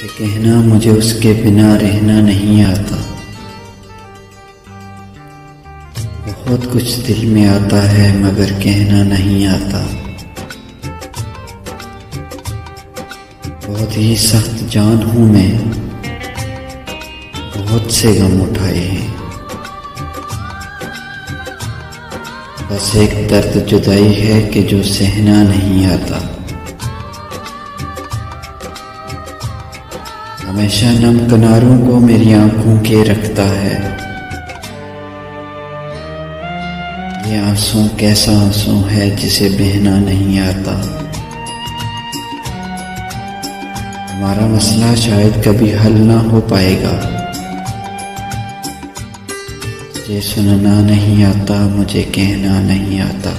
तुझसे कहना मुझे उसके बिना रहना नहीं आता। बहुत कुछ दिल में आता है मगर कहना नहीं आता। बहुत ही सख्त जान हूँ मैं, बहुत से गम उठाए हैं। बस एक दर्द जुदाई है कि जो सहना नहीं आता। हमेशा नम किनारों को मेरी आंखों के रखता है। ये आंसू कैसा आंसू है जिसे बहना नहीं आता। हमारा मसला शायद कभी हल ना हो पाएगा। तुझे सुनना नहीं आता, मुझे कहना नहीं आता।